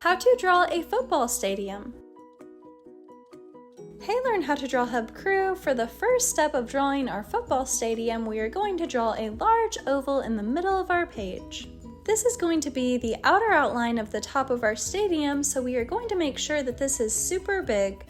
How to draw a football stadium. Hey, Learn How to Draw Hub crew! For the first step of drawing our football stadium, we are going to draw a large oval in the middle of our page. This is going to be the outer outline of the top of our stadium, so we are going to make sure that this is super big.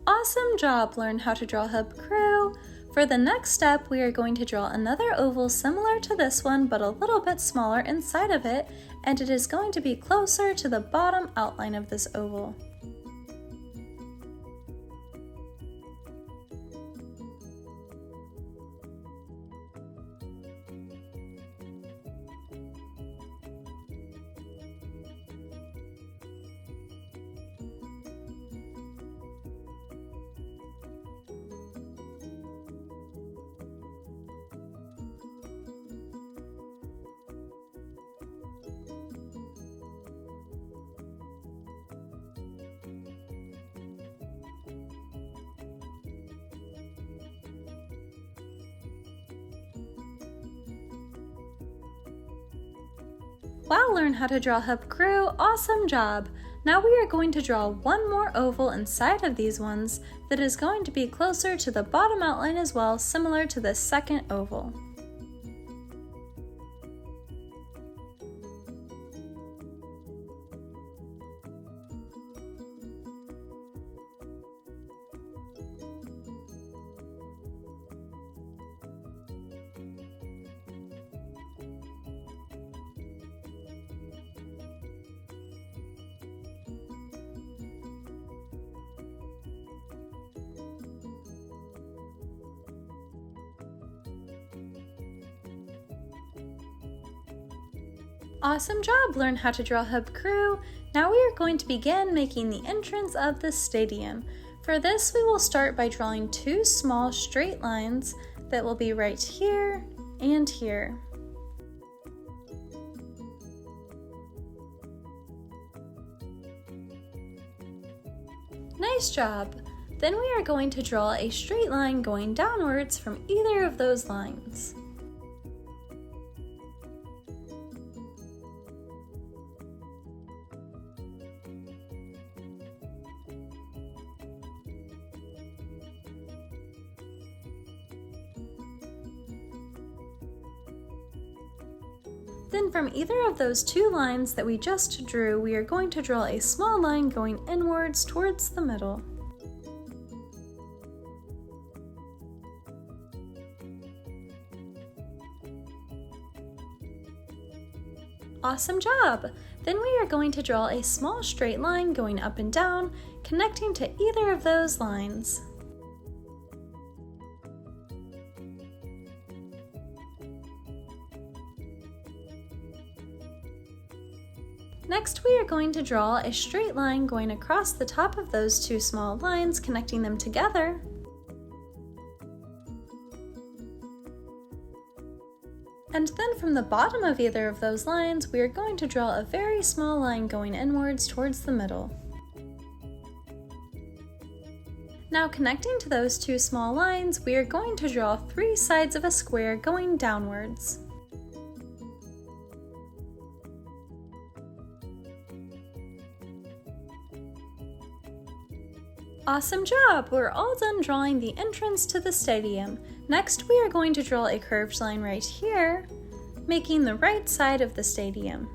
Awesome job, Learn How to Draw Hub crew! For the next step, we are going to draw another oval similar to this one, but a little bit smaller inside of it, and it is going to be closer to the bottom outline of this oval. Wow, Learn How to Draw Hub crew, awesome job! Now we are going to draw one more oval inside of these ones that is going to be closer to the bottom outline as well, similar to the second oval. Awesome job, Learn How to Draw Hub crew! Now we are going to begin making the entrance of the stadium. For this, we will start by drawing two small straight lines that will be right here and here. Nice job! Then we are going to draw a straight line going downwards from either of those lines. Then from either of those two lines that we just drew, we are going to draw a small line going inwards towards the middle. Awesome job! Then we are going to draw a small straight line going up and down, connecting to either of those lines. Next, we are going to draw a straight line going across the top of those two small lines, connecting them together. And then from the bottom of either of those lines, we are going to draw a very small line going inwards towards the middle. Now, connecting to those two small lines, we are going to draw three sides of a square going downwards. Awesome job! We're all done drawing the entrance to the stadium. Next, we are going to draw a curved line right here, making the right side of the stadium.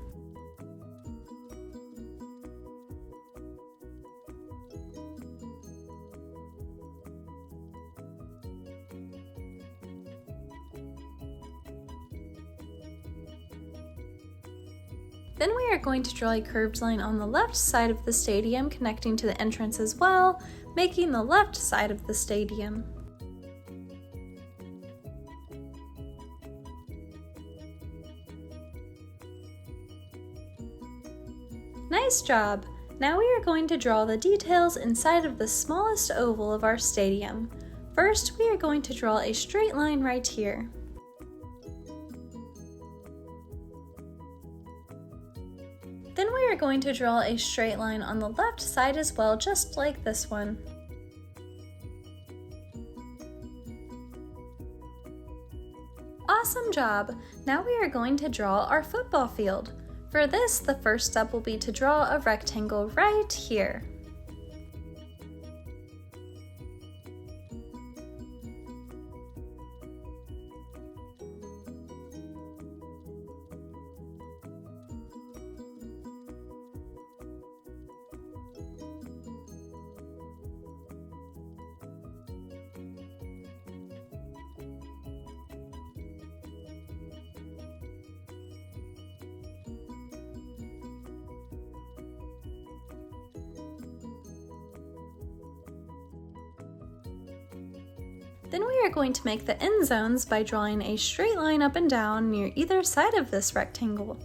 Then we are going to draw a curved line on the left side of the stadium connecting to the entrance as well, making the left side of the stadium. Nice job! Now we are going to draw the details inside of the smallest oval of our stadium. First, we are going to draw a straight line right here. Then we are going to draw a straight line on the left side as well, just like this one. Awesome job! Now we are going to draw our football field. For this, the first step will be to draw a rectangle right here. Then we are going to make the end zones by drawing a straight line up and down near either side of this rectangle.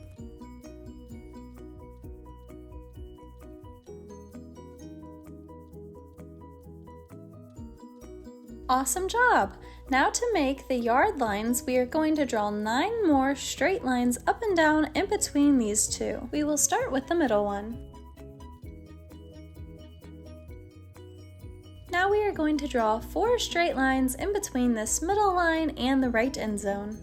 Awesome job! Now to make the yard lines, we are going to draw 9 more straight lines up and down in between these two. We will start with the middle one. Now we are going to draw 4 straight lines in between this middle line and the right end zone.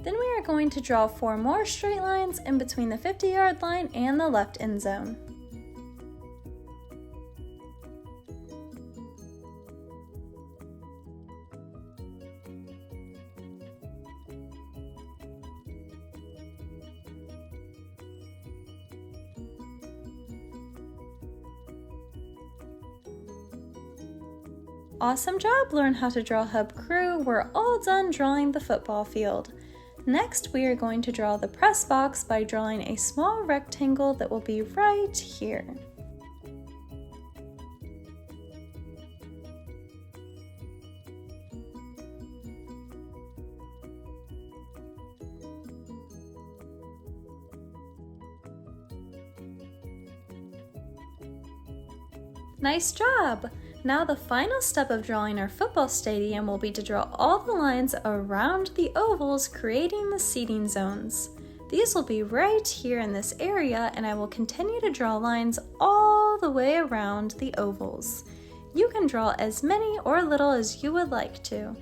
Then we are going to draw 4 more straight lines in between the 50-yard line and the left end zone. Awesome job! Learn how to draw hub crew. We're all done drawing the football field. Next, we are going to draw the press box by drawing a small rectangle that will be right here. Nice job! Now the final step of drawing our football stadium will be to draw all the lines around the ovals, creating the seating zones. These will be right here in this area, and I will continue to draw lines all the way around the ovals. You can draw as many or little as you would like to.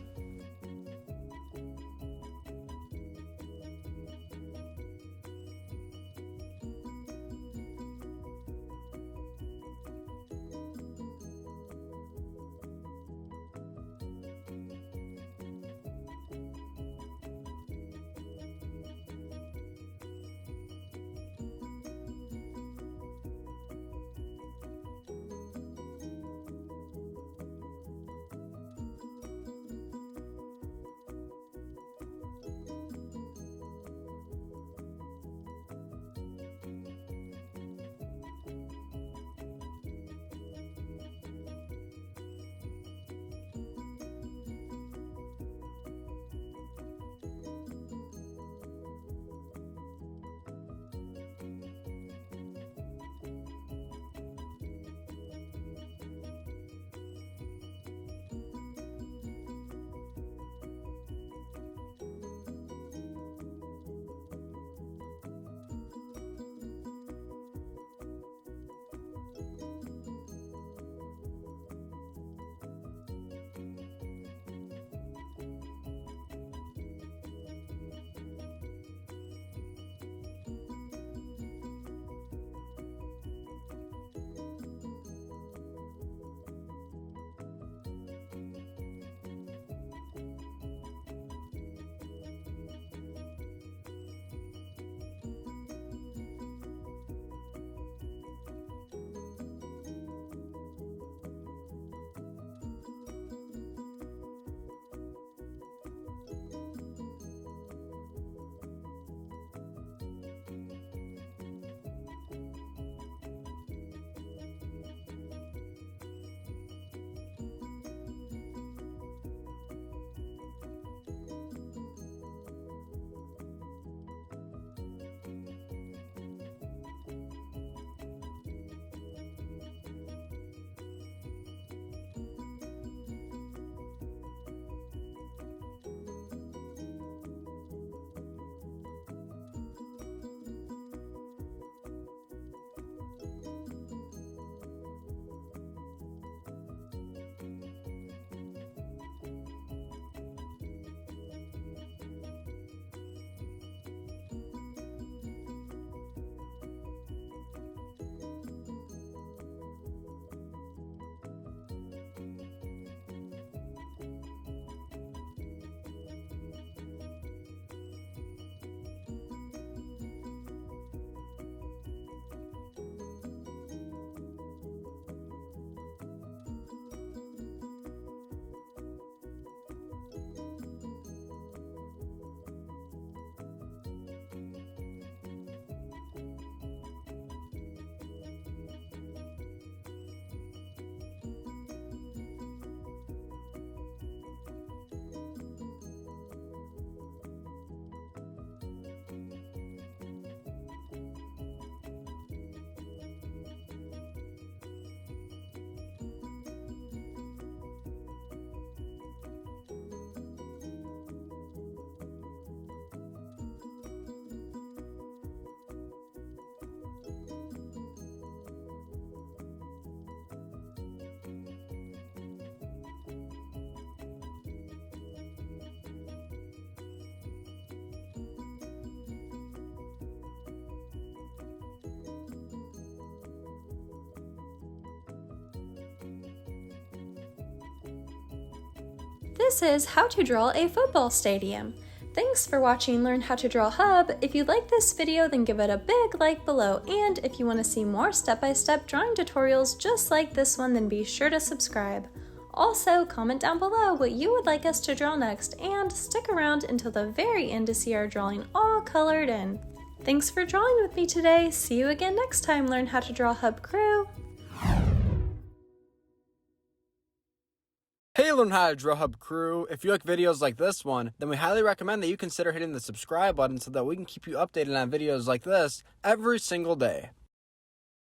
this is how to draw a football stadium. Thanks for watching Learn How to Draw Hub. If you like this video, then give it a big like below, and if you want to see more step-by-step drawing tutorials just like this one, then be sure to subscribe. Also, comment down below what you would like us to draw next, and stick around until the very end to see our drawing all colored in. Thanks for drawing with me today. See you again next time, Learn How to Draw Hub crew. Hey Learn How to Draw Hub crew, if you like videos like this one, then we highly recommend that you consider hitting the subscribe button so that we can keep you updated on videos like this every single day.